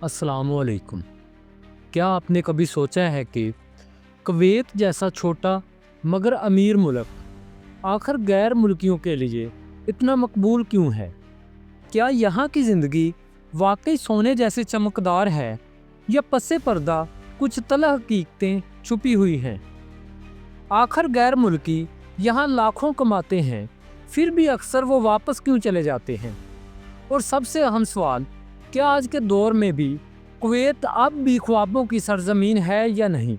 अस्सलाम वालेकुम। क्या आपने कभी सोचा है कि कुवैत जैसा छोटा मगर अमीर मुल्क आखिर गैर मुल्कियों के लिए इतना मकबूल क्यों है? क्या यहाँ की ज़िंदगी वाकई सोने जैसे चमकदार है या पसे पर्दा कुछ तलख़ हकीकतें छुपी हुई हैं? आखिर गैर मुल्की यहाँ लाखों कमाते हैं, फिर भी अक्सर वो वापस क्यों चले जाते हैं? और सबसे अहम सवाल, क्या आज के दौर में भी कुवैत अब भी ख्वाबों की सरजमीन है या नहीं?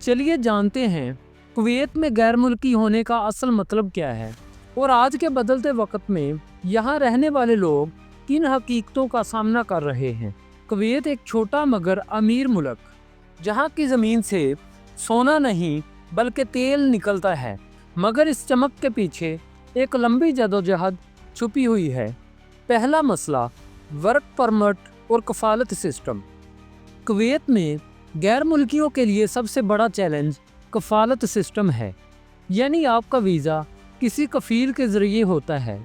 चलिए जानते हैं कुवैत में गैर मुल्की होने का असल मतलब क्या है और आज के बदलते वक्त में यहाँ रहने वाले लोग किन हकीकतों का सामना कर रहे हैं। कुवैत एक छोटा मगर अमीर मुल्क, जहाँ की ज़मीन से सोना नहीं बल्कि तेल निकलता है, मगर इस चमक के पीछे एक लंबी जदोजहद छुपी हुई है। पहला मसला, वर्क परमिट और कफालत सिस्टम। कुवैत में गैर मुल्कियों के लिए सबसे बड़ा चैलेंज कफालत सिस्टम है, यानी आपका वीज़ा किसी कफील के ज़रिए होता है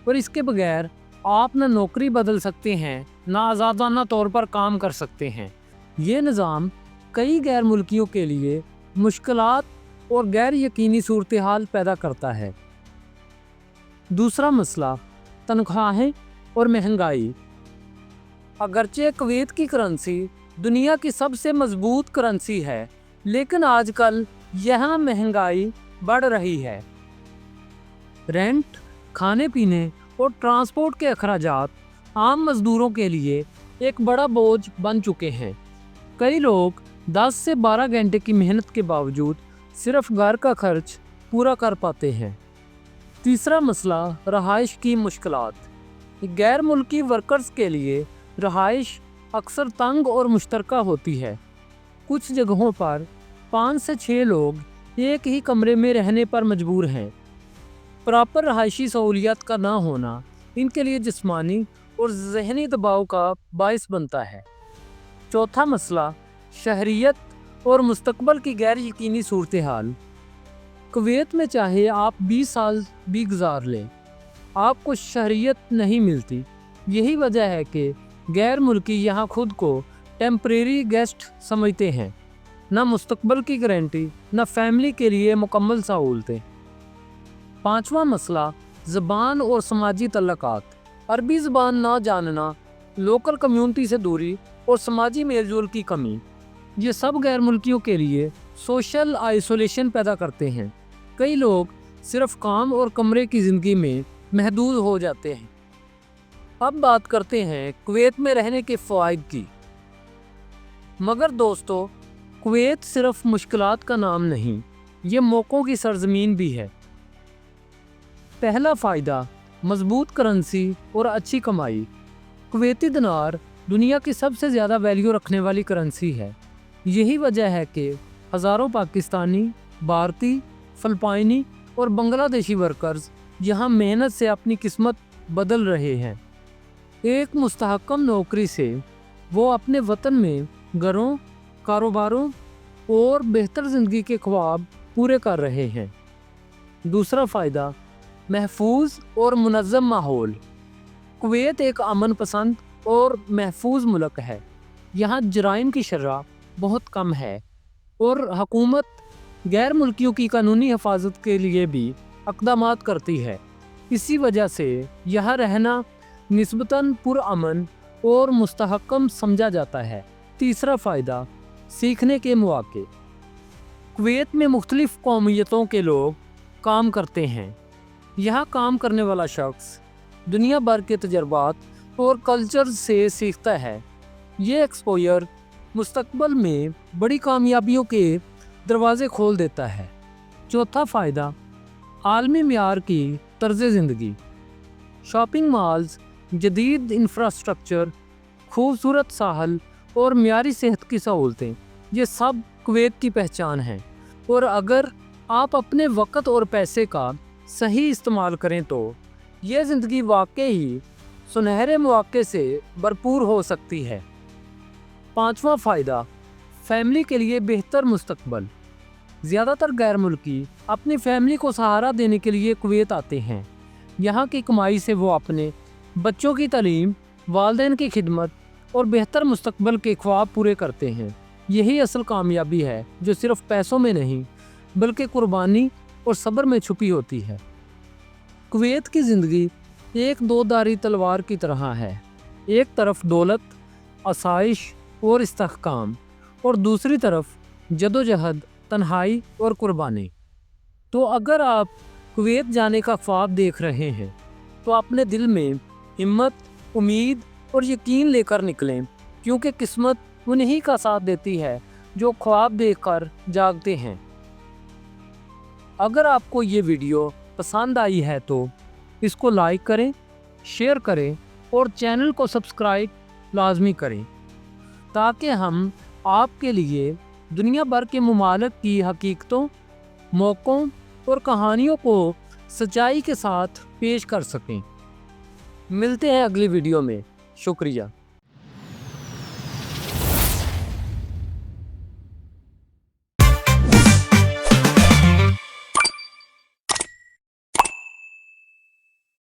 और इसके बगैर आप न नौकरी बदल सकते हैं ना आज़ादाना तौर पर काम कर सकते हैं। ये निज़ाम कई गैर मुल्कियों के लिए मुश्किलात और गैर यकीनी सूरत हाल पैदा करता है। दूसरा मसला, तनख्वाहें और महंगाई। अगरचे कुवैत की करेंसी दुनिया की सबसे मजबूत करेंसी है, लेकिन आजकल यहाँ महंगाई बढ़ रही है। रेंट, खाने पीने और ट्रांसपोर्ट के अखराजात आम मजदूरों के लिए एक बड़ा बोझ बन चुके हैं। कई लोग 10 से 12 घंटे की मेहनत के बावजूद सिर्फ घर का खर्च पूरा कर पाते हैं। तीसरा मसला, रहाइश की मुश्किलात। गैर मुल्की वर्कर्स के लिए रहाइश अक्सर तंग और मुश्तरका होती है। कुछ जगहों पर 5 से 6 लोग एक ही कमरे में रहने पर मजबूर हैं। प्रॉपर रहायशी सहूलियत का ना होना इनके लिए जिस्मानी और ज़हनी दबाव का बायस बनता है। चौथा मसला, शहरियत और मुस्तकबल की गैर यकीनी सूरत हाल। कुवैत में चाहे आप 20 साल भी गुजार लें, आपको शहरियत नहीं मिलती। यही वजह है कि गैर मुल्की यहाँ खुद को टेम्परेरी गेस्ट समझते हैं। न मुस्तकबल की गारंटी, न फैमिली के लिए मुकम्मल सहूलतें। पांचवा मसला, ज़बान और समाजी तल्लुकात। अरबी ज़बान ना जानना, लोकल कम्युनिटी से दूरी और समाजी मेलजोल की कमी, ये सब गैर मुल्कियों के लिए सोशल आइसोलेशन पैदा करते हैं। कई लोग सिर्फ काम और कमरे की ज़िंदगी में महदूद हो जाते हैं। अब बात करते हैं कुवैत में रहने के फ़वाइद की। मगर दोस्तों, कुवैत सिर्फ मुश्किलात का नाम नहीं, ये मौक़ों की सरजमीन भी है। पहला फ़ायदा, मजबूत करेंसी और अच्छी कमाई। कुवैती दिनार दुनिया की सबसे ज़्यादा वैल्यू रखने वाली करेंसी है। यही वजह है कि हज़ारों पाकिस्तानी, भारतीय, फ़िलिपाइनी और बांग्लादेशी वर्कर्स यहाँ मेहनत से अपनी किस्मत बदल रहे हैं। एक मुस्तहकम नौकरी से वो अपने वतन में घरों, कारोबारों और बेहतर ज़िंदगी के ख्वाब पूरे कर रहे हैं। दूसरा फ़ायदा, महफूज और मुनज़्ज़म माहौल। कुवैत एक अमन पसंद और महफूज मुल्क है। यहाँ जराइम की शरह बहुत कम है और हुकूमत गैर मुल्कियों की कानूनी हिफाजत के लिए भी इक़दामात करती है। इसी वजह से यहाँ रहना निस्बतन पुरअमन और मुस्तहकम समझा जाता है। तीसरा फ़ायदा, सीखने के मौके। कुवैत में मुख्तलिफ़ कौमियतों के लोग काम करते हैं। यहाँ काम करने वाला शख्स दुनिया भर के तजर्बात और कल्चर से सीखता है। ये एक्सपोजर मुस्तकबल में बड़ी कामयाबियों के दरवाज़े खोल देता है। चौथा फ़ायदा, आलमी मियार की तर्ज़ ज़िंदगी। शॉपिंग मॉल्स, जदीद इंफ्रास्ट्रक्चर, खूबसूरत साहल और मियारी सेहत की सहूलतें, ये सब कुवैत की पहचान हैं। और अगर आप अपने वक़्त और पैसे का सही इस्तेमाल करें तो ये ज़िंदगी वाकई ही सुनहरे मौके से भरपूर हो सकती है। पांचवा फ़ायदा, फैमिली के लिए बेहतर मुस्तकबल। ज़्यादातर गैर मुल्की अपनी फैमिली को सहारा देने के लिए कुवैत आते हैं। यहाँ की कमाई से वो अपने बच्चों की तालीम, वालिदैन की खिदमत اور بہتر مستقبل کے خواب پورے کرتے ہیں۔ یہی اصل کامیابی ہے جو صرف پیسوں میں نہیں بلکہ قربانی اور صبر میں چھپی ہوتی ہے۔ کویت کی زندگی ایک دو دھاری تلوار کی طرح ہے، ایک طرف دولت، آسائش اور استحکام، اور دوسری طرف جدوجہد، تنہائی اور قربانی۔ تو اگر آپ کویت جانے کا خواب دیکھ رہے ہیں تو اپنے دل میں ہمت، امید اور یقین لے کر نکلیں، کیونکہ قسمت انہی کا ساتھ دیتی ہے جو خواب دیکھ کر جاگتے ہیں۔ اگر آپ کو یہ ویڈیو پسند آئی ہے تو اس کو لائک کریں، شیئر کریں اور چینل کو سبسکرائب لازمی کریں، تاکہ ہم آپ کے لیے دنیا بھر کے ممالک کی حقیقتوں، موقعوں اور کہانیوں کو سچائی کے ساتھ پیش کر سکیں۔ ملتے ہیں اگلی ویڈیو میں۔ شکریہ۔